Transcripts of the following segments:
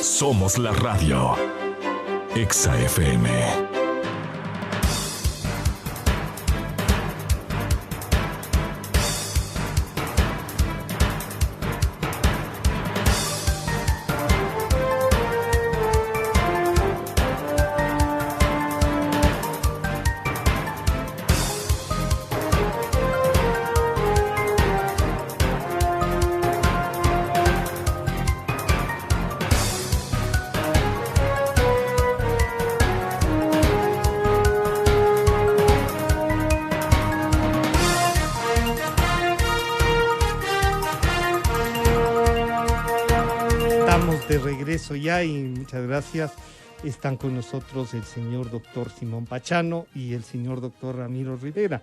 Somos la radio. Exa FM. De regreso ya y muchas gracias. Están con nosotros el señor doctor Simón Pachano y el señor doctor Ramiro Rivera.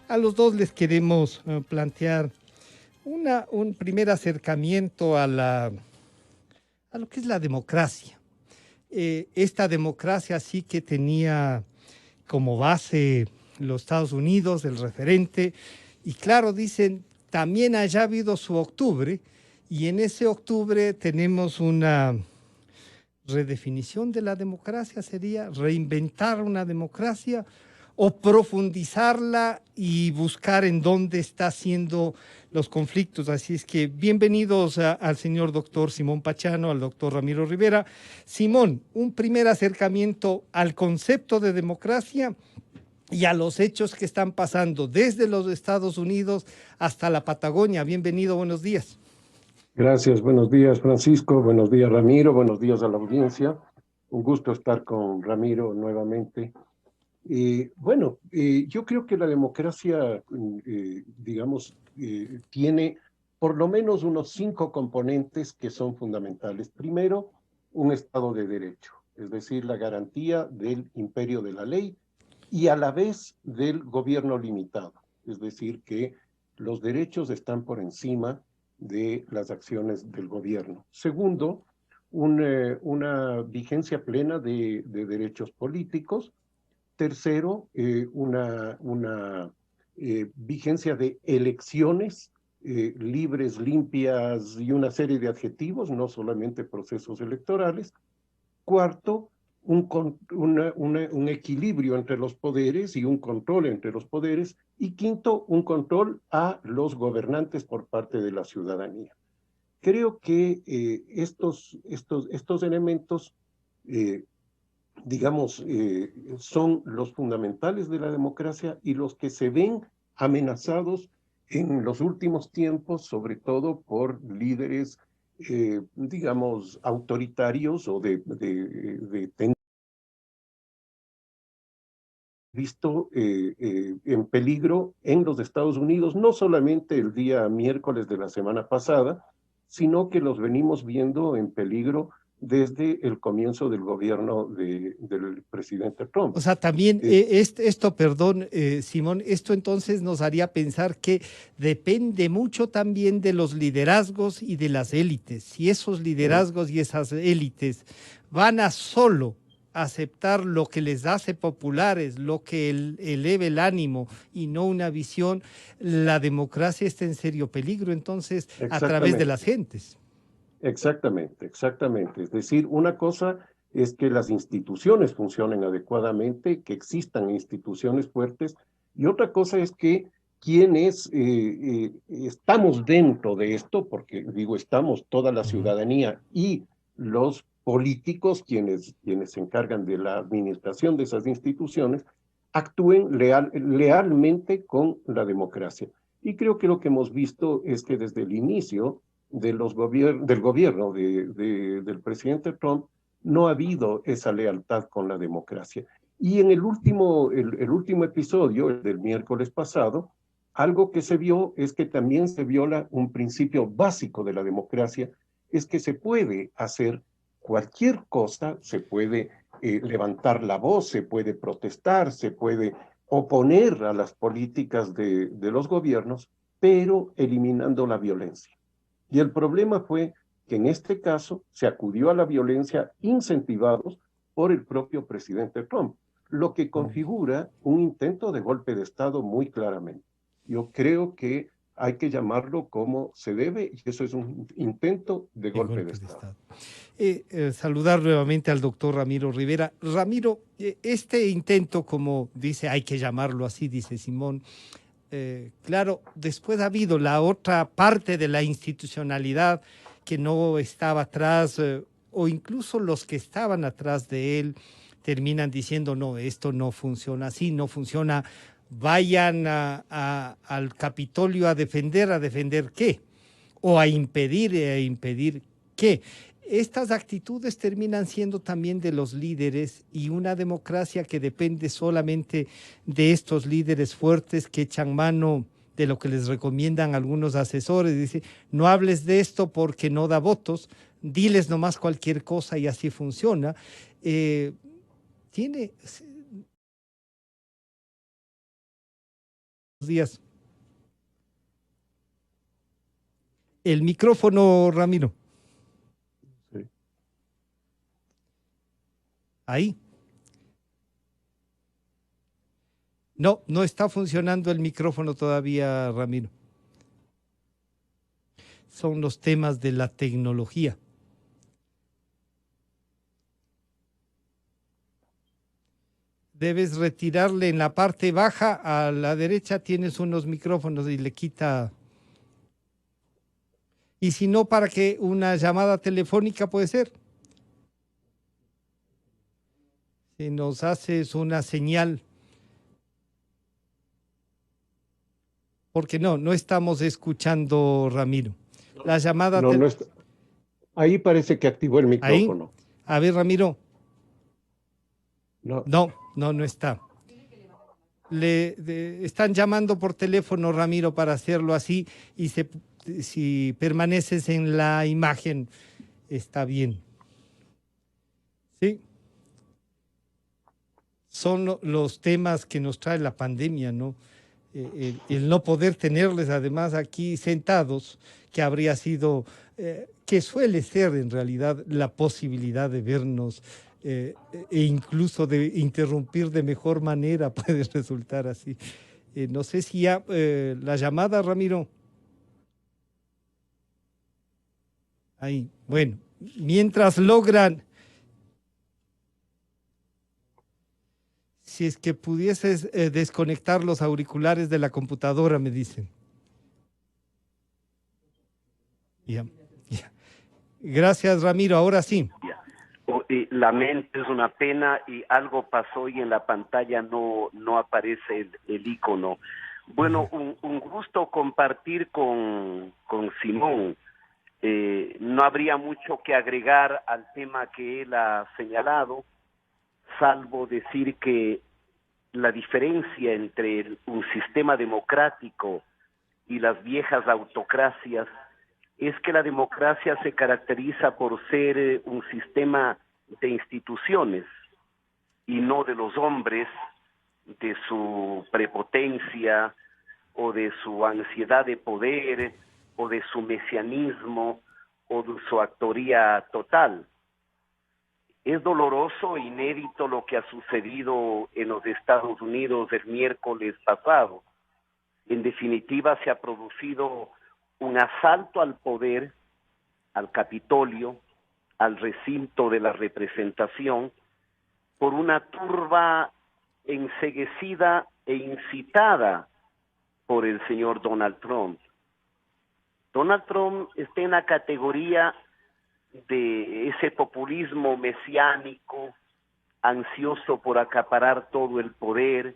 A los dos les queremos plantear un primer acercamiento a lo que es la democracia. Esta democracia sí que tenía como base los Estados Unidos, el referente, y claro, dicen, también haya habido su octubre. Y en ese octubre tenemos una redefinición de la democracia, sería reinventar una democracia o profundizarla y buscar en dónde está haciendo los conflictos. Así es que bienvenidos al señor doctor Simón Pachano, al doctor Ramiro Rivera. Simón, un primer acercamiento al concepto de democracia y a los hechos que están pasando desde los Estados Unidos hasta la Patagonia. Bienvenido, buenos días. Gracias, buenos días Francisco, buenos días Ramiro, buenos días a la audiencia. Un gusto estar con Ramiro nuevamente. Yo creo que la democracia, tiene por lo menos unos 5 componentes que son fundamentales. Primero, un Estado de Derecho, es decir, la garantía del imperio de la ley y a la vez del gobierno limitado, es decir, que los derechos están por encima de las acciones del gobierno. Segundo, una vigencia plena de derechos políticos. Tercero, una vigencia de elecciones libres, limpias y una serie de adjetivos, no solamente procesos electorales. Cuarto, un equilibrio entre los poderes y un control entre los poderes. Y quinto, un control a los gobernantes por parte de la ciudadanía. Creo que estos elementos, son los fundamentales de la democracia y los que se ven amenazados en los últimos tiempos, sobre todo por líderes, autoritarios o de visto en peligro en los Estados Unidos, no solamente el día miércoles de la semana pasada, sino que los venimos viendo en peligro desde el comienzo del gobierno del presidente Trump. O sea, también Simón, esto entonces nos haría pensar que depende mucho también de los liderazgos y de las élites. Si esos liderazgos y esas élites van a solo aceptar lo que les hace populares, lo que eleve el ánimo y no una visión, la democracia está en serio peligro, entonces, a través de las gentes. Exactamente. Es decir, una cosa es que las instituciones funcionen adecuadamente, que existan instituciones fuertes, y otra cosa es que quienes estamos dentro de esto, porque estamos toda la ciudadanía y los políticos, quienes se encargan de la administración de esas instituciones, actúen lealmente con la democracia. Y creo que lo que hemos visto es que desde el inicio del gobierno del presidente Trump no ha habido esa lealtad con la democracia. Y en el último episodio, el del miércoles pasado, algo que se vio es que también se viola un principio básico de la democracia, es que se puede hacer cualquier cosa, se puede levantar la voz, se puede protestar, se puede oponer a las políticas de los gobiernos, pero eliminando la violencia. Y el problema fue que en este caso se acudió a la violencia incentivados por el propio presidente Trump, lo que configura un intento de golpe de Estado muy claramente. Yo creo que hay que llamarlo como se debe, y eso es un intento de golpe de Estado. saludar nuevamente al doctor Ramiro Rivera. Ramiro, este intento, como dice, hay que llamarlo así, dice Simón, claro, después ha habido la otra parte de la institucionalidad que no estaba atrás, o incluso los que estaban atrás de él terminan diciendo, no, esto no funciona así, no funciona, vayan al Capitolio ¿a defender qué? O a impedir qué. Estas actitudes terminan siendo también de los líderes, y una democracia que depende solamente de estos líderes fuertes que echan mano de lo que les recomiendan algunos asesores. Dice, no hables de esto porque no da votos, diles nomás cualquier cosa y así funciona. Tiene días. El micrófono, Ramiro. Sí. Ahí. No, no está funcionando el micrófono todavía, Ramiro. Son los temas de la tecnología. Debes retirarle en la parte baja, a la derecha tienes unos micrófonos y le quita. Y si no, para que una llamada telefónica puede ser. Si nos haces una señal. Porque no estamos escuchando, Ramiro. La llamada... No está. Ahí parece que activó el Ahí. micrófono. A ver, Ramiro. No. No está. Están llamando por teléfono, Ramiro, para hacerlo así, y si permaneces en la imagen, está bien. ¿Sí? Son los temas que nos trae la pandemia, ¿no? El no poder tenerles además aquí sentados, que habría sido, que suele ser en realidad la posibilidad de vernos, e incluso de interrumpir de mejor manera, puede resultar así. No sé si ya la llamada, Ramiro. Ahí, bueno, mientras logran, si es que pudieses desconectar los auriculares de la computadora, me dicen. Ya. Gracias, Ramiro, ahora sí. Lamento, es una pena, y algo pasó y en la pantalla no aparece el icono. Bueno, un gusto compartir con Simón. No habría mucho que agregar al tema que él ha señalado, salvo decir que la diferencia entre un sistema democrático y las viejas autocracias es que la democracia se caracteriza por ser un sistema de instituciones y no de los hombres, de su prepotencia o de su ansiedad de poder o de su mesianismo o de su actoría total. Es doloroso e inédito lo que ha sucedido en los Estados Unidos el miércoles pasado. En definitiva, se ha producido un asalto al poder, al Capitolio, al recinto de la representación, por una turba enceguecida e incitada por el señor Donald Trump. Donald Trump está en la categoría de ese populismo mesiánico, ansioso por acaparar todo el poder,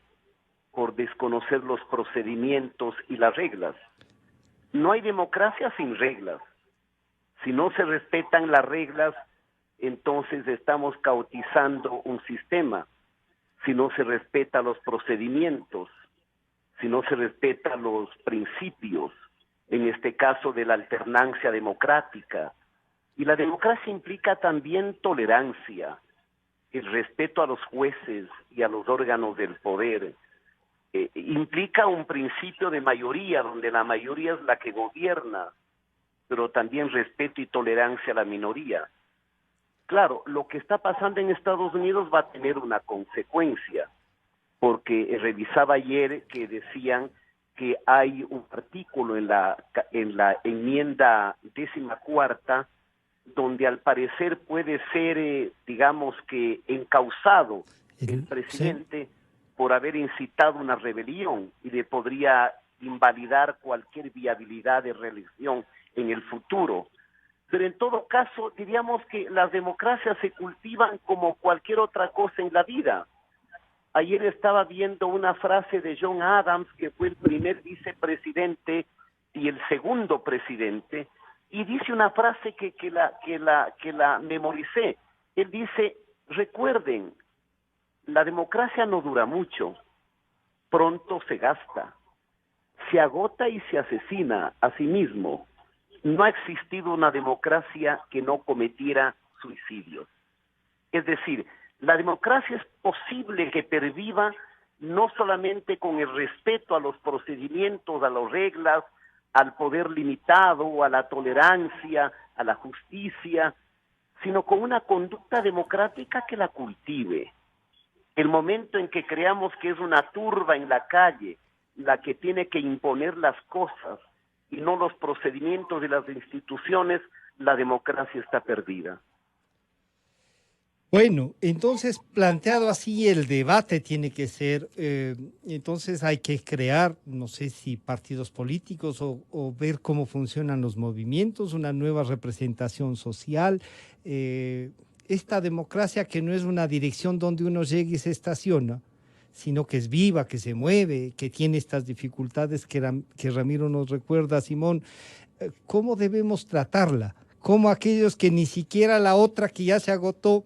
por desconocer los procedimientos y las reglas. No hay democracia sin reglas. Si no se respetan las reglas, entonces estamos caotizando un sistema. Si no se respetan los procedimientos, si no se respetan los principios, en este caso de la alternancia democrática. Y la democracia implica también tolerancia, el respeto a los jueces y a los órganos del poder. Implica un principio de mayoría, donde la mayoría es la que gobierna, pero también respeto y tolerancia a la minoría. Claro, lo que está pasando en Estados Unidos va a tener una consecuencia, porque revisaba ayer que decían que hay un artículo en la enmienda 14ª donde al parecer puede ser, digamos que, encausado el presidente por haber incitado una rebelión y le podría invalidar cualquier viabilidad de reelección en el futuro. Pero en todo caso, diríamos que las democracias se cultivan como cualquier otra cosa en la vida. Ayer estaba viendo una frase de John Adams, que fue el primer vicepresidente y el segundo presidente, y dice una frase que la memoricé. Él dice: recuerden, la democracia no dura mucho, pronto se gasta, se agota y se asesina a sí mismo. No ha existido una democracia que no cometiera suicidios. Es decir, la democracia es posible que perviva no solamente con el respeto a los procedimientos, a las reglas, al poder limitado, a la tolerancia, a la justicia, sino con una conducta democrática que la cultive. El momento en que creamos que es una turba en la calle la que tiene que imponer las cosas y no los procedimientos de las instituciones, la democracia está perdida. Bueno, entonces planteado así el debate tiene que ser, entonces hay que crear, no sé si partidos políticos o ver cómo funcionan los movimientos, una nueva representación social, esta democracia que no es una dirección donde uno llega y se estaciona, sino que es viva, que se mueve, que tiene estas dificultades que Ramiro nos recuerda, Simón. ¿Cómo debemos tratarla? ¿Cómo aquellos que ni siquiera la otra que ya se agotó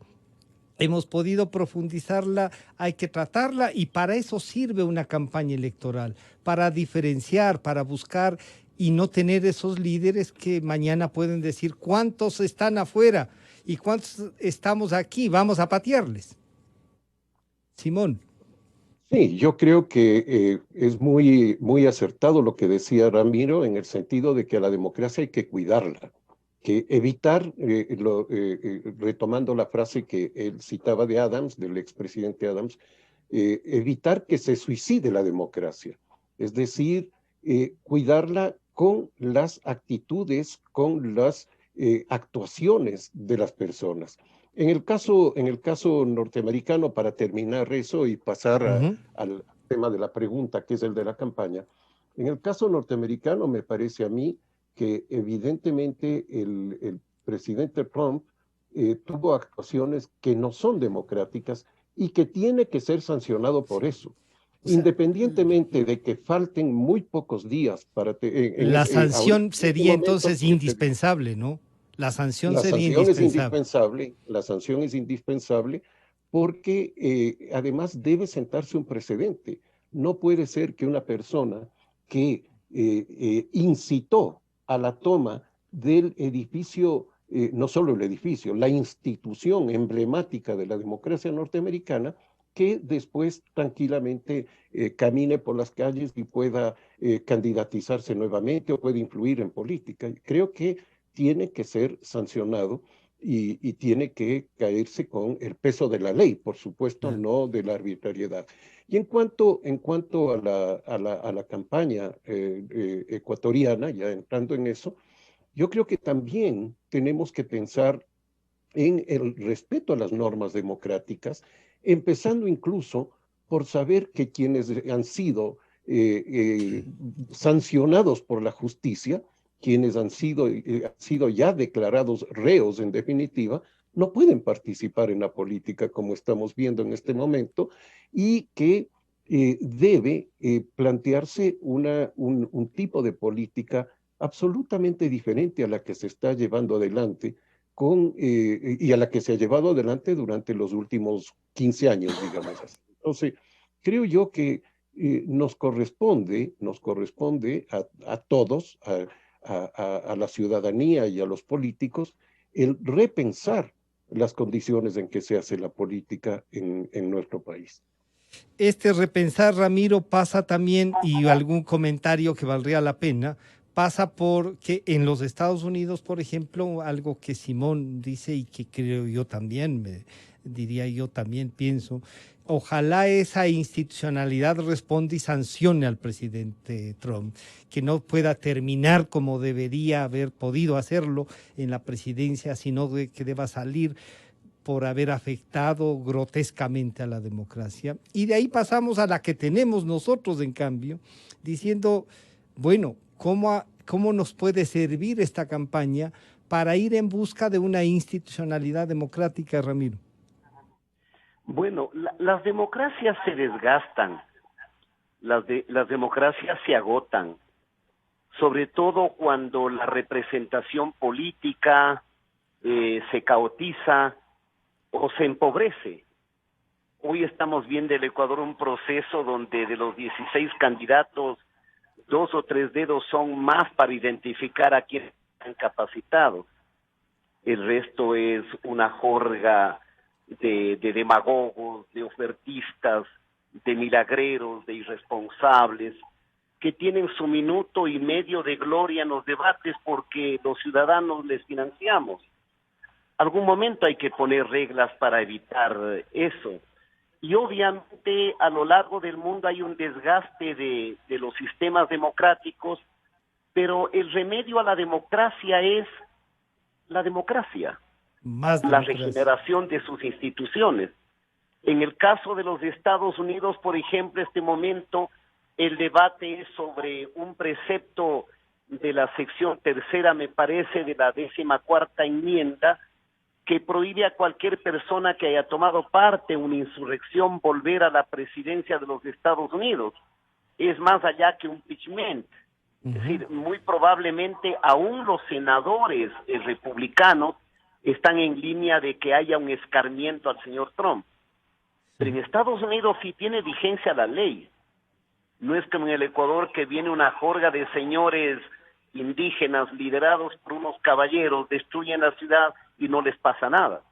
hemos podido profundizarla, hay que tratarla? Y para eso sirve una campaña electoral, para diferenciar, para buscar y no tener esos líderes que mañana pueden decir cuántos están afuera y cuántos estamos aquí, vamos a patearles. Simón. Sí, yo creo que es muy acertado lo que decía Ramiro, en el sentido de que a la democracia hay que cuidarla, que evitar, retomando la frase que él citaba de Adams, del expresidente Adams, evitar que se suicide la democracia, es decir, cuidarla con las actitudes, con las actuaciones de las personas. En el caso norteamericano, para terminar eso y pasar al tema de la pregunta, que es el de la campaña, en el caso norteamericano me parece a mí que evidentemente el presidente Trump tuvo actuaciones que no son democráticas y que tiene que ser sancionado por eso. Independientemente de que falten muy pocos días para... la sanción sería momento, entonces indispensable, ¿no? La sanción sería indispensable. La sanción es indispensable porque además debe sentarse un precedente. No puede ser que una persona que incitó a la toma del edificio, no solo el edificio, la institución emblemática de la democracia norteamericana, que después tranquilamente camine por las calles y pueda candidatizarse nuevamente o puede influir en política. Creo que tiene que ser sancionado y tiene que caerse con el peso de la ley, por supuesto, no de la arbitrariedad. Y en cuanto a la campaña ecuatoriana, ya entrando en eso, yo creo que también tenemos que pensar en el respeto a las normas democráticas, empezando incluso por saber que quienes han sido sancionados por la justicia, quienes han sido ya declarados reos en definitiva, no pueden participar en la política como estamos viendo en este momento, y que debe plantearse un tipo de política absolutamente diferente a la que se está llevando adelante y a la que se ha llevado adelante durante los últimos 15 años, digamos así. Entonces, creo yo que nos corresponde a todos, a la ciudadanía y a los políticos, el repensar las condiciones en que se hace la política en nuestro país. Este repensar, Ramiro, pasa también, y algún comentario que valdría la pena, pasa por que en los Estados Unidos, por ejemplo, algo que Simón dice y que creo yo también, diría yo también pienso, ojalá esa institucionalidad responda y sancione al presidente Trump, que no pueda terminar como debería haber podido hacerlo en la presidencia, sino que deba salir por haber afectado grotescamente a la democracia. Y de ahí pasamos a la que tenemos nosotros, en cambio, diciendo, bueno, ¿cómo nos puede servir esta campaña para ir en busca de una institucionalidad democrática, Ramiro? Bueno, las democracias se desgastan, las democracias se agotan, sobre todo cuando la representación política se caotiza o se empobrece. Hoy estamos viendo en el Ecuador un proceso donde de los 16 candidatos, 2 o 3 dedos son más para identificar a quienes están capacitados. El resto es una jorga de demagogos, de ofertistas, de milagreros, de irresponsables, que tienen su minuto y medio de gloria en los debates porque los ciudadanos les financiamos. Algún momento hay que poner reglas para evitar eso. Y obviamente a lo largo del mundo hay un desgaste de los sistemas democráticos, pero el remedio a la democracia es la democracia. La regeneración de sus instituciones. En el caso de los Estados Unidos, por ejemplo, este momento el debate es sobre un precepto de la sección tercera, me parece, de la 14ª enmienda, que prohíbe a cualquier persona que haya tomado parte en una insurrección volver a la presidencia de los Estados Unidos. Es más allá que un impeachment. Es decir, muy probablemente aún los senadores republicanos están en línea de que haya un escarmiento al señor Trump. Pero en Estados Unidos sí tiene vigencia la ley. No es como en el Ecuador que viene una jorga de señores indígenas liderados por unos caballeros, destruyen la ciudad y no les pasa nada.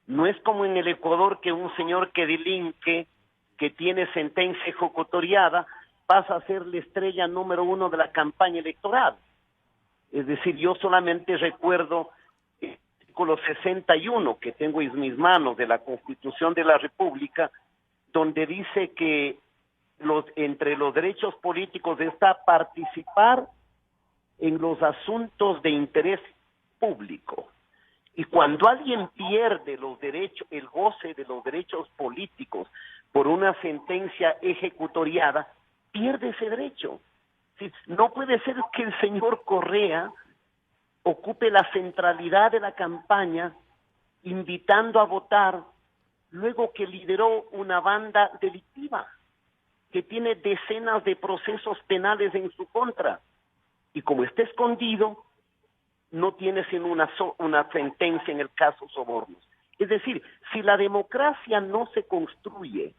No es como en el Ecuador que un señor que delinque, que tiene sentencia ejecutoriada, pasa a ser la estrella número 1 de la campaña electoral. Es decir, yo solamente recuerdo artículo 61 que tengo en mis manos de la Constitución de la República, donde dice que entre los derechos políticos está participar en los asuntos de interés público. Y cuando alguien pierde los derechos, el goce de los derechos políticos por una sentencia ejecutoriada, pierde ese derecho. No puede ser que el señor Correa ocupe la centralidad de la campaña, invitando a votar, luego que lideró una banda delictiva, que tiene decenas de procesos penales en su contra, y como está escondido, no tiene sino una sentencia en el caso sobornos. Es decir, si la democracia no se construye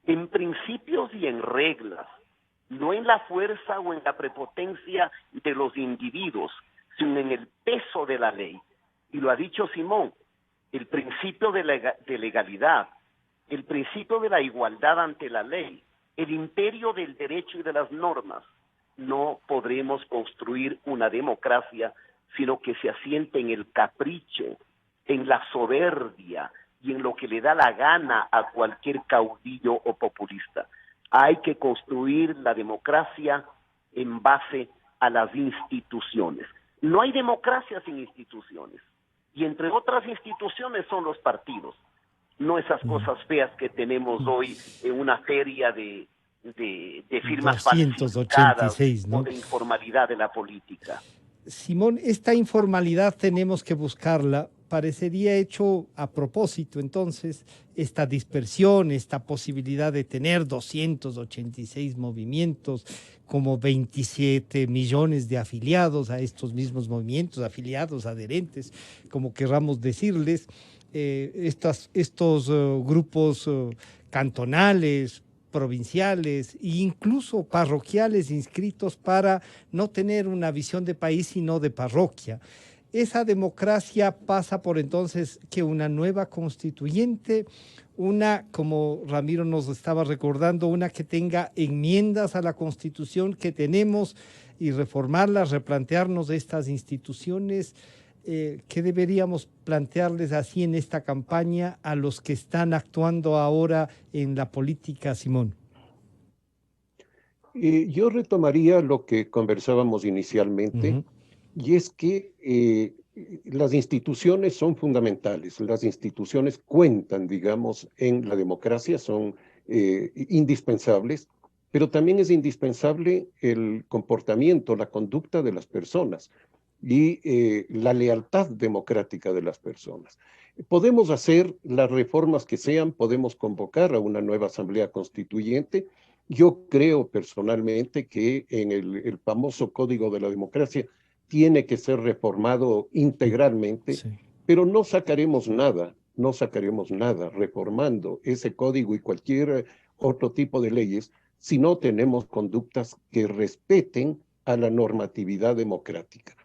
en principios y en reglas, no en la fuerza o en la prepotencia de los individuos, sino en el peso de la ley. Y lo ha dicho Simón, el principio de legalidad, el principio de la igualdad ante la ley, el imperio del derecho y de las normas. No podremos construir una democracia, sino que se asiente en el capricho, en la soberbia y en lo que le da la gana a cualquier caudillo o populista. Hay que construir la democracia en base a las instituciones. No hay democracia sin instituciones. Y entre otras instituciones son los partidos. No esas cosas feas que tenemos hoy en una feria de firmas 286, ¿no? O de informalidad de la política. Simón, esta informalidad tenemos que buscarla. Parecería hecho a propósito, entonces, esta dispersión, esta posibilidad de tener 286 movimientos, como 27 millones de afiliados a estos mismos movimientos, afiliados, adherentes, como querramos decirles, estos grupos cantonales, provinciales e incluso parroquiales inscritos para no tener una visión de país, sino de parroquia. Esa democracia pasa por entonces que una nueva constituyente, una, como Ramiro nos estaba recordando, una que tenga enmiendas a la Constitución que tenemos y reformarlas, replantearnos estas instituciones. ¿Qué deberíamos plantearles así en esta campaña a los que están actuando ahora en la política, Simón? Yo retomaría lo que conversábamos inicialmente, y es que las instituciones son fundamentales, las instituciones cuentan, digamos, en la democracia, son indispensables, pero también es indispensable el comportamiento, la conducta de las personas y la lealtad democrática de las personas. Podemos hacer las reformas que sean, podemos convocar a una nueva asamblea constituyente. Yo creo personalmente que en el famoso Código de la Democracia tiene que ser reformado integralmente, Sí. pero no sacaremos nada reformando ese código y cualquier otro tipo de leyes si no tenemos conductas que respeten a la normatividad democrática.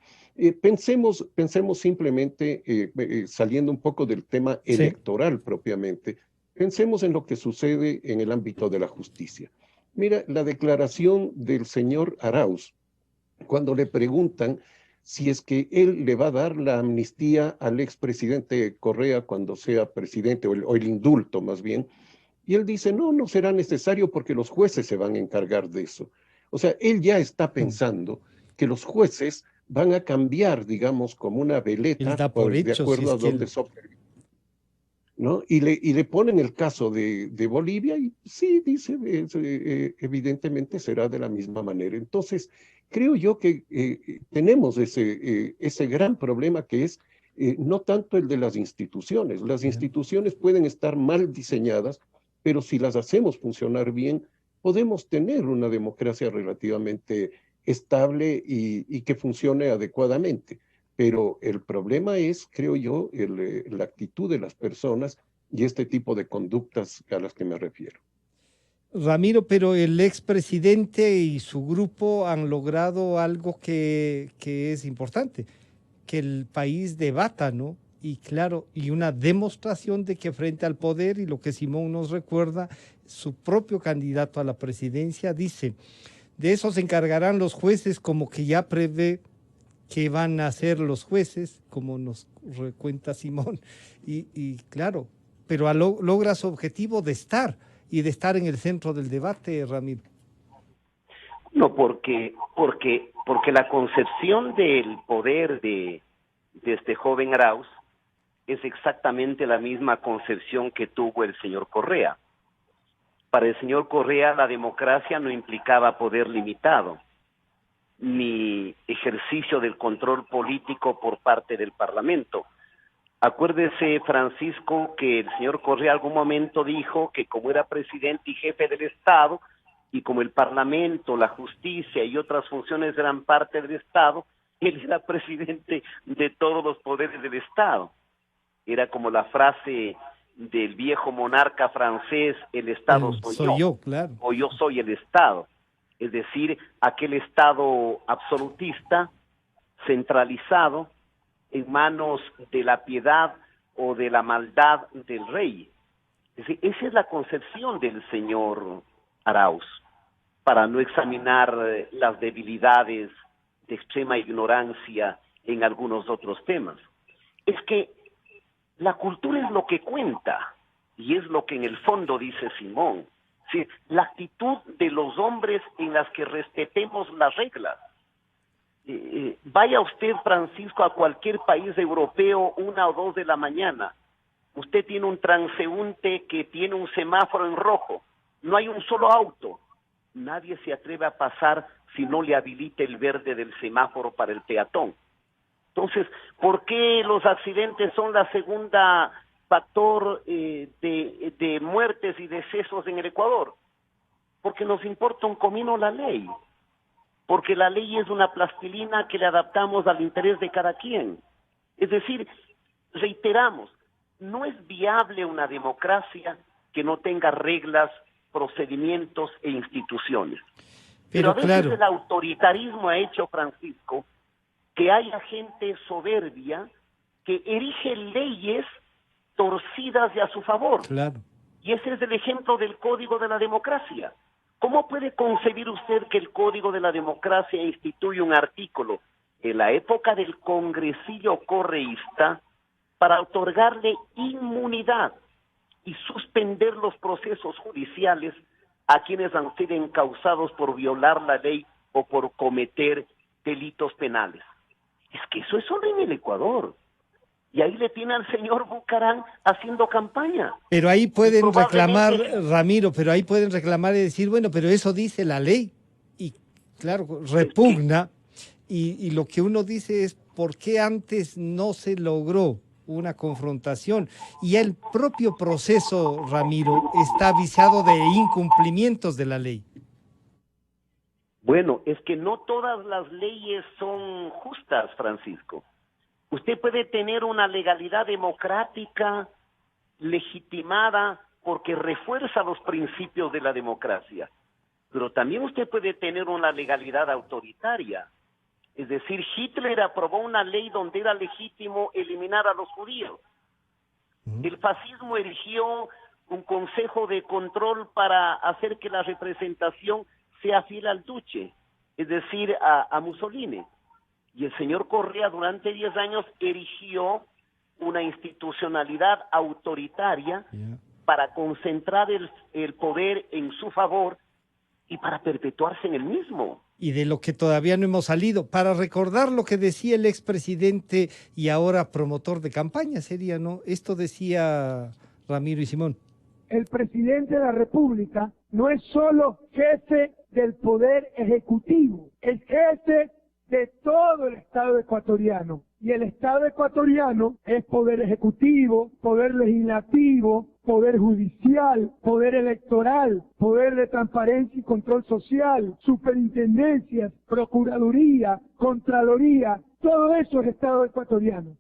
Pensemos simplemente, saliendo un poco del tema Sí. electoral propiamente, pensemos en lo que sucede en el ámbito de la justicia. Mira, la declaración del señor Arauz, cuando le preguntan si es que él le va a dar la amnistía al expresidente Correa cuando sea presidente, o el indulto más bien, y él dice, no, no será necesario porque los jueces se van a encargar de eso. O sea, él ya está pensando que los jueces van a cambiar, digamos, como una Él veleta, da por de hecho, si acuerdo es a que donde él... sopla, ¿no? Y le ponen el caso de Bolivia y sí, dice, evidentemente será de la misma manera. Entonces, creo yo que tenemos ese gran problema que es no tanto el de las instituciones. Las instituciones pueden estar mal diseñadas, pero si las hacemos funcionar bien, podemos tener una democracia relativamente estable y que funcione adecuadamente. Pero el problema es, creo yo, la actitud de las personas y este tipo de conductas a las que me refiero. Ramiro, pero el expresidente y su grupo han logrado algo que es importante, que el país debata, ¿no? Y claro, y una demostración de que frente al poder, y lo que Simón nos recuerda, su propio candidato a la presidencia dice, de eso se encargarán los jueces, como que ya prevé que van a hacer los jueces, como nos recuenta Simón, y claro, pero logra su objetivo de estar y de estar en el centro del debate, Ramiro. No, porque la concepción del poder de este joven Arauz es exactamente la misma concepción que tuvo el señor Correa. Para el señor Correa la democracia no implicaba poder limitado, ni ejercicio del control político por parte del Parlamento. Acuérdese, Francisco, que el señor Correa algún momento dijo que como era presidente y jefe del Estado, y como el Parlamento, la justicia y otras funciones eran parte del Estado, él era presidente de todos los poderes del Estado. Era como la frase del viejo monarca francés, el Estado Soy yo, claro. o yo soy el Estado. Es decir, aquel Estado absolutista, centralizado, en manos de la piedad o de la maldad del rey. Es decir, esa es la concepción del señor Arauz, para no examinar las debilidades de extrema ignorancia en algunos otros temas. Es que la cultura es lo que cuenta, y es lo que en el fondo dice Simón. Sí, la actitud de los hombres en las que respetemos las reglas. Vaya usted, Francisco, a cualquier país europeo 1 o 2 de la mañana. Usted tiene un transeúnte que tiene un semáforo en rojo. No hay un solo auto. Nadie se atreve a pasar si no le habilita el verde del semáforo para el peatón. Entonces, ¿por qué los accidentes son la segunda factor de muertes y decesos en el Ecuador? Porque nos importa un comino la ley. Porque la ley es una plastilina que le adaptamos al interés de cada quien. Es decir, reiteramos, no es viable una democracia que no tenga reglas, procedimientos e instituciones. Pero a veces claro, el autoritarismo ha hecho, Francisco, que haya gente soberbia que erige leyes torcidas y a su favor. claro. Y ese es el ejemplo del Código de la Democracia. ¿Cómo puede concebir usted que el Código de la Democracia instituye un artículo en la época del congresillo correísta para otorgarle inmunidad y suspender los procesos judiciales a quienes han sido encausados por violar la ley o por cometer delitos penales? Es que eso es solo en el Ecuador. Y ahí le tiene al señor Bucaram haciendo campaña. Pero ahí pueden reclamar, Probablemente... Ramiro, pero ahí pueden reclamar y decir, bueno, pero eso dice la ley. Y claro, repugna. Y lo que uno dice es, ¿por qué antes no se logró una confrontación? Y el propio proceso, Ramiro, está viciado de incumplimientos de la ley. Bueno, es que no todas las leyes son justas, Francisco. Usted puede tener una legalidad democrática legitimada porque refuerza los principios de la democracia, pero también usted puede tener una legalidad autoritaria. Es decir, Hitler aprobó una ley donde era legítimo eliminar a los judíos. El fascismo erigió un consejo de control para hacer que la representación sea fiel al duce, es decir, a Mussolini. Y el señor Correa durante 10 años erigió una institucionalidad autoritaria para concentrar el poder en su favor y para perpetuarse en el mismo. Y de lo que todavía no hemos salido, para recordar lo que decía el expresidente y ahora promotor de campaña sería, ¿no? Esto decía Ramiro y Simón. El presidente de la República no es solo jefe del poder ejecutivo, es jefe de todo el Estado ecuatoriano. Y el Estado ecuatoriano es poder ejecutivo, poder legislativo, poder judicial, poder electoral, poder de transparencia y control social, superintendencias, procuraduría, contraloría, todo eso es Estado ecuatoriano.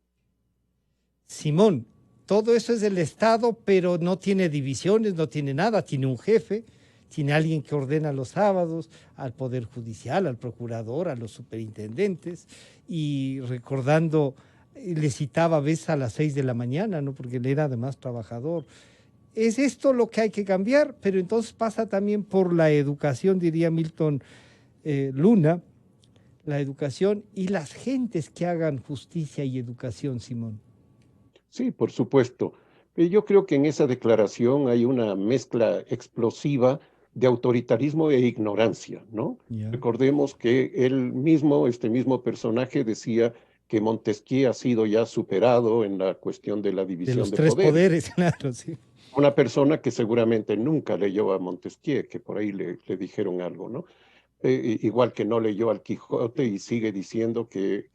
Simón, todo eso es del Estado, pero no tiene divisiones, no tiene nada, tiene un jefe, tiene alguien que ordena los sábados, al Poder Judicial, al procurador, a los superintendentes, y recordando, le citaba a veces a las 6 de la mañana, ¿no? Porque él era además trabajador. Es esto lo que hay que cambiar, pero entonces pasa también por la educación, diría Milton Luna, la educación y las gentes que hagan justicia y educación, Simón. Sí, por supuesto. Yo creo que en esa declaración hay una mezcla explosiva de autoritarismo e ignorancia, ¿no? Yeah. Recordemos que él mismo, este mismo personaje, decía que Montesquieu ha sido ya superado en la cuestión de la división de los de tres poderes. Claro, sí. Una persona que seguramente nunca leyó a Montesquieu, que por ahí le dijeron algo, ¿no? Igual que no leyó al Quijote y sigue diciendo que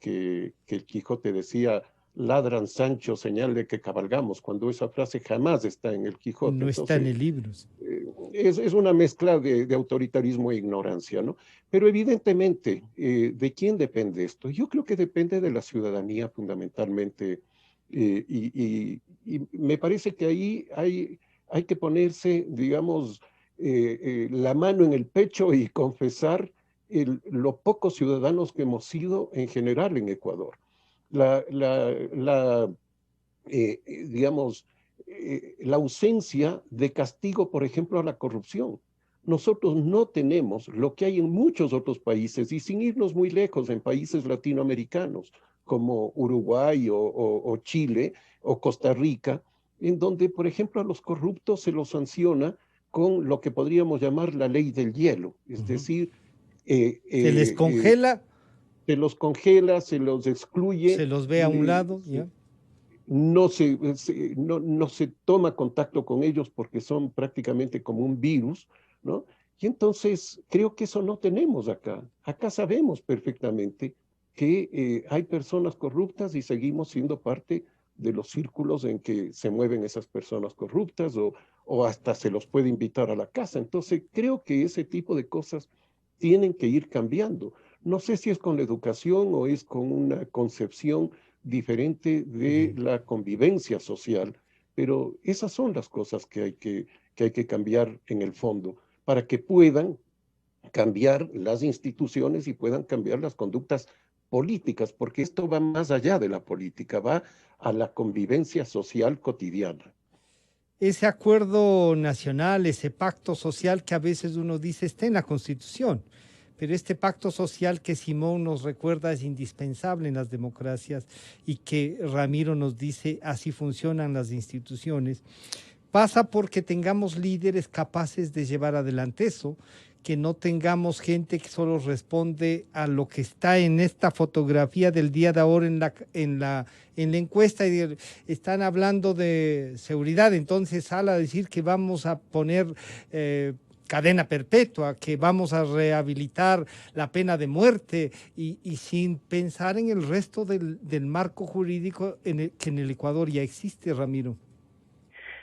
el Quijote decía: ladran Sancho, señal de que cabalgamos, cuando esa frase jamás está en el Quijote. No está en el libro. Es una mezcla de autoritarismo e ignorancia, ¿no? Pero evidentemente, ¿de quién depende esto? Yo creo que depende de la ciudadanía fundamentalmente, y me parece que ahí hay que ponerse, digamos, la mano en el pecho y confesar lo pocos ciudadanos que hemos sido en general en Ecuador. Digamos, la ausencia de castigo, por ejemplo, a la corrupción. Nosotros no tenemos lo que hay en muchos otros países, y sin irnos muy lejos, en países latinoamericanos como Uruguay o Chile o Costa Rica, en donde, por ejemplo, a los corruptos se los sanciona con lo que podríamos llamar la ley del hielo, es decir, se les congela, se los congela, se los excluye, se los ve a un lado, ¿ya? No se toma contacto con ellos porque son prácticamente como un virus, ¿no? Y entonces creo que eso no tenemos acá. Acá sabemos perfectamente que hay personas corruptas y seguimos siendo parte de los círculos en que se mueven esas personas corruptas, o hasta se los puede invitar a la casa. Entonces creo que ese tipo de cosas tienen que ir cambiando. No sé si es con la educación o es con una concepción diferente de la convivencia social, pero esas son las cosas que hay que cambiar en el fondo para que puedan cambiar las instituciones y puedan cambiar las conductas políticas, porque esto va más allá de la política, va a la convivencia social cotidiana. ese acuerdo nacional, ese pacto social que a veces uno dice está en la Constitución, pero este pacto social que Simón nos recuerda es indispensable en las democracias y que Ramiro nos dice así funcionan las instituciones, pasa porque tengamos líderes capaces de llevar adelante eso, que no tengamos gente que solo responde a lo que está en esta fotografía del día de ahora en la encuesta y están hablando de seguridad, entonces sale a decir que vamos a poner cadena perpetua, que vamos a rehabilitar la pena de muerte y sin pensar en el resto del marco jurídico que en el Ecuador ya existe, Ramiro.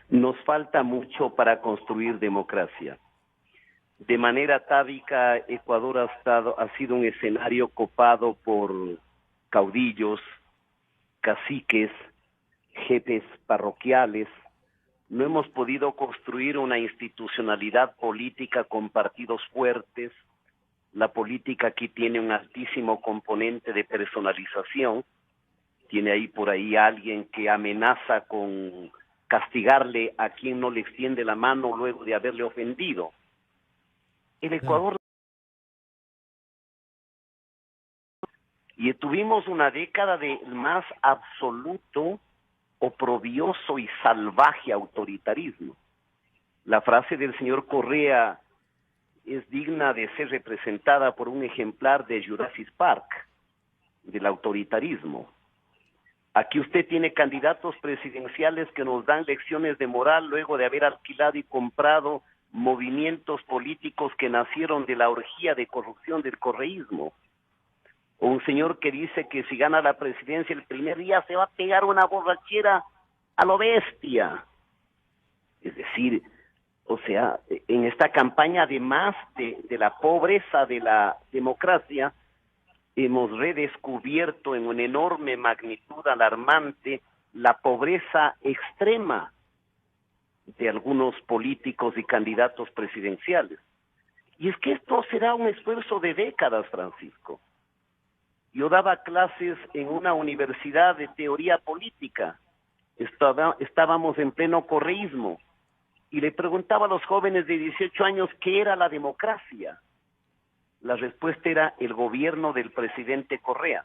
Nos falta mucho para construir democracia. De manera atávica, Ecuador ha sido un escenario copado por caudillos, caciques, jefes parroquiales. No hemos podido construir una institucionalidad política con partidos fuertes. La política aquí tiene un altísimo componente de personalización. Tiene ahí por ahí alguien que amenaza con castigarle a quien no le extiende la mano luego de haberle ofendido. El Ecuador, y tuvimos una década de más absoluto, oprobioso y salvaje autoritarismo. La frase del señor Correa es digna de ser representada por un ejemplar de Jurassic Park, del autoritarismo. Aquí usted tiene candidatos presidenciales que nos dan lecciones de moral luego de haber alquilado y comprado movimientos políticos que nacieron de la orgía de corrupción del correísmo. O un señor que dice que si gana la presidencia el primer día se va a pegar una borrachera a lo bestia. Es decir, o sea, en esta campaña, además de la pobreza de la democracia, hemos redescubierto en una enorme magnitud alarmante la pobreza extrema de algunos políticos y candidatos presidenciales. Y es que esto será un esfuerzo de décadas, Francisco. Yo daba clases en una universidad de teoría política. Estábamos en pleno correísmo. Y le preguntaba a los jóvenes de 18 años qué era la democracia. La respuesta era el gobierno del presidente Correa.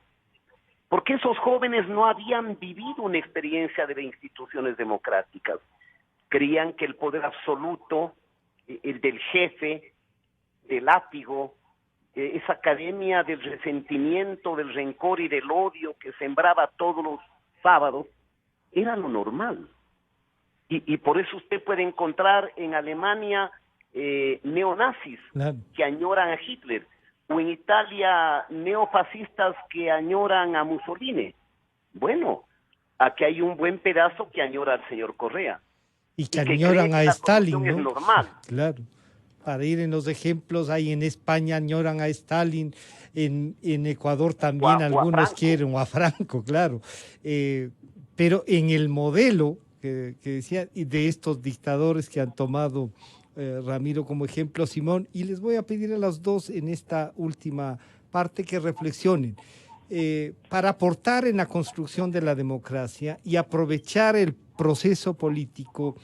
Porque esos jóvenes no habían vivido una experiencia de instituciones democráticas. Creían que el poder absoluto, el del jefe, del látigo, esa academia del resentimiento, del rencor y del odio que sembraba todos los sábados, era lo normal. Y por eso usted puede encontrar en Alemania neonazis que añoran a Hitler, o en Italia neofascistas que añoran a Mussolini. Bueno, aquí hay un buen pedazo que añora al señor Correa. Y que añoran a Stalin, ¿no? Es normal. Claro. Para ir en los ejemplos, hay en España añoran a Stalin, en Ecuador también algunos quieren, o a Franco, claro. Pero en el modelo que decía, y de estos dictadores que han tomado Ramiro como ejemplo, Simón, y les voy a pedir a los dos en esta última parte que reflexionen, para aportar en la construcción de la democracia y aprovechar el proceso político.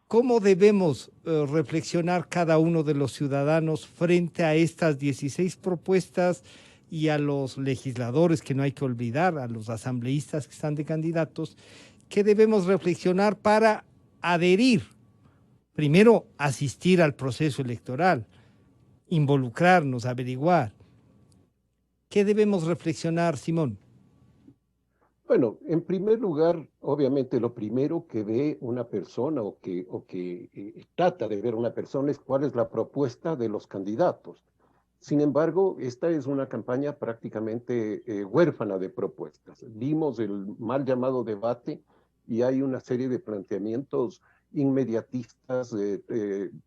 ¿Cómo debemos reflexionar cada uno de los ciudadanos frente a estas 16 propuestas y a los legisladores, que no hay que olvidar, a los asambleístas que están de candidatos? ¿Qué debemos reflexionar para adherir? Primero, asistir al proceso electoral, involucrarnos, averiguar. ¿Qué debemos reflexionar, Simón? Bueno, en primer lugar, obviamente lo primero que ve una persona o que trata de ver una persona es cuál es la propuesta de los candidatos. Sin embargo, esta es una campaña prácticamente huérfana de propuestas. Vimos el mal llamado debate y hay una serie de planteamientos inmediatistas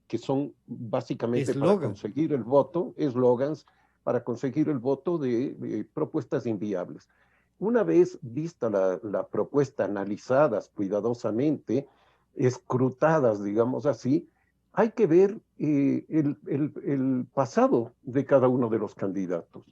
que son básicamente para conseguir el voto, eslogans, para conseguir el voto de propuestas inviables. Una vez vista la propuesta, analizadas cuidadosamente, escrutadas, digamos así, hay que ver el pasado de cada uno de los candidatos.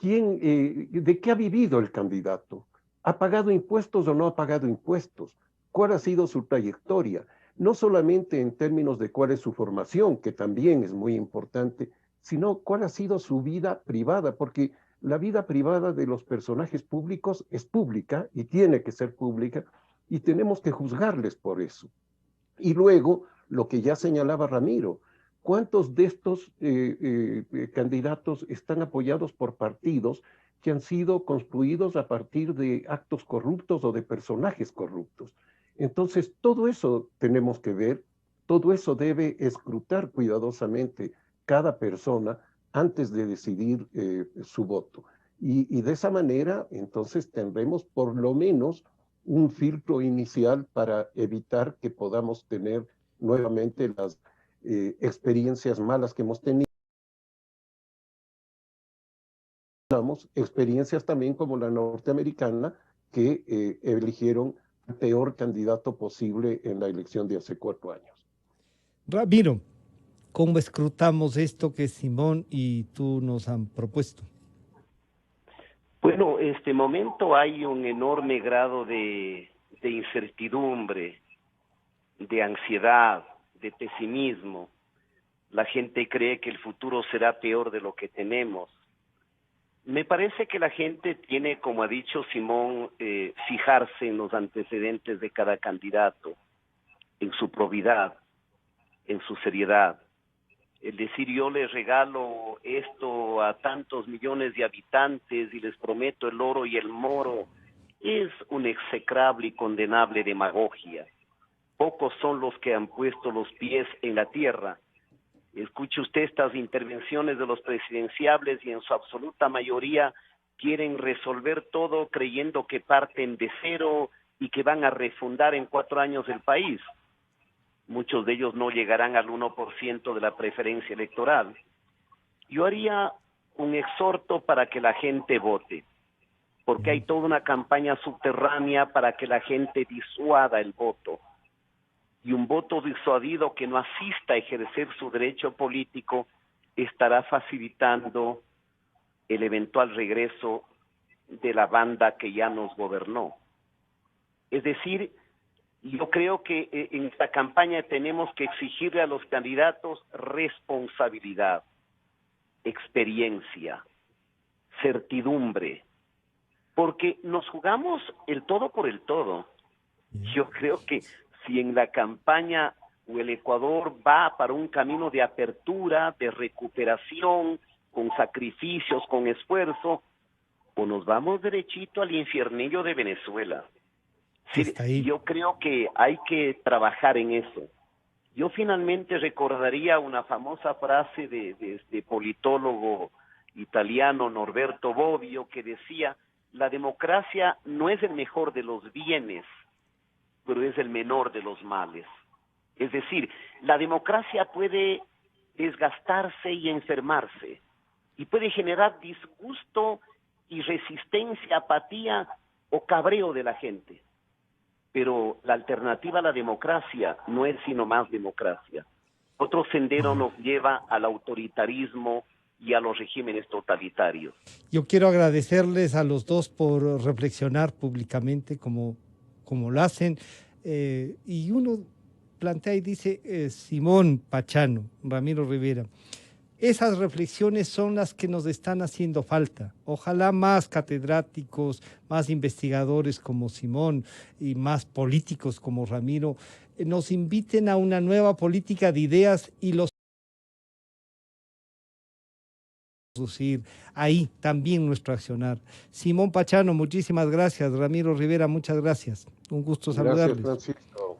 ¿De qué ha vivido el candidato? ¿Ha pagado impuestos o no ha pagado impuestos? cuál ha sido su trayectoria, no solamente en términos de cuál es su formación, que también es muy importante, sino cuál ha sido su vida privada, porque la vida privada de los personajes públicos es pública y tiene que ser pública, y tenemos que juzgarles por eso. Y luego, lo que ya señalaba Ramiro, ¿cuántos de estos candidatos están apoyados por partidos que han sido construidos a partir de actos corruptos o de personajes corruptos? Entonces, todo eso tenemos que ver, todo eso debe escrutar cuidadosamente cada persona antes de decidir su voto. Y de esa manera, entonces, tendremos por lo menos un filtro inicial para evitar que podamos tener nuevamente las experiencias malas que hemos tenido. Experiencias también como la norteamericana, que eligieron el peor candidato posible en la elección de hace 4 años. Ramiro, ¿cómo escrutamos esto que Simón y tú nos han propuesto? Bueno, en este momento hay un enorme grado de incertidumbre, de ansiedad, de pesimismo. La gente cree que el futuro será peor de lo que tenemos. Me parece que la gente tiene, como ha dicho Simón, fijarse en los antecedentes de cada candidato, en su probidad, en su seriedad. Es decir, yo les regalo esto a tantos millones de habitantes y les prometo el oro y el moro, es una execrable y condenable demagogia. Pocos son los que han puesto los pies en la tierra. Escuche usted estas intervenciones de los presidenciables y en su absoluta mayoría quieren resolver todo creyendo que parten de cero y que van a refundar en 4 años el país. Muchos de ellos no llegarán al 1% de la preferencia electoral. Yo haría un exhorto para que la gente vote, porque hay toda una campaña subterránea para que la gente disuada el voto. Y un voto disuadido que no asista a ejercer su derecho político estará facilitando el eventual regreso de la banda que ya nos gobernó. Es decir, yo creo que en esta campaña tenemos que exigirle a los candidatos responsabilidad, experiencia, certidumbre, porque nos jugamos el todo por el todo. Yo creo que si en la campaña o el Ecuador va para un camino de apertura, de recuperación, con sacrificios, con esfuerzo, o nos vamos derechito al infiernillo de Venezuela. Sí, yo creo que hay que trabajar en eso. Yo finalmente recordaría una famosa frase de este politólogo italiano Norberto Bobbio que decía: la democracia no es el mejor de los bienes, pero es el menor de los males. Es decir, la democracia puede desgastarse y enfermarse, y puede generar disgusto y resistencia, apatía o cabreo de la gente. Pero la alternativa a la democracia no es sino más democracia. Otro sendero nos lleva al autoritarismo y a los regímenes totalitarios. Yo quiero agradecerles a los dos por reflexionar públicamente como lo hacen. Y uno plantea y dice, Simón Pachano, Ramiro Rivera, esas reflexiones son las que nos están haciendo falta. Ojalá más catedráticos, más investigadores como Simón y más políticos como Ramiro nos inviten a una nueva política de ideas y los producir ahí también nuestro accionar. Simón Pachano, muchísimas gracias. Ramiro Rivera, muchas gracias. Un gusto saludarles. Gracias, Francisco.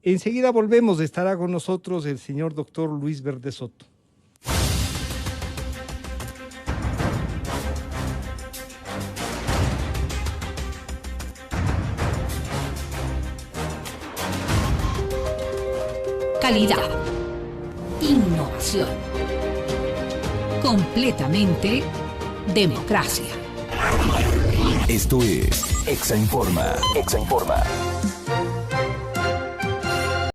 Enseguida volvemos. Estará con nosotros el señor doctor Luis Verde Soto. Calidad. Innovación. Completamente democracia. Esto es Exainforma. Exainforma.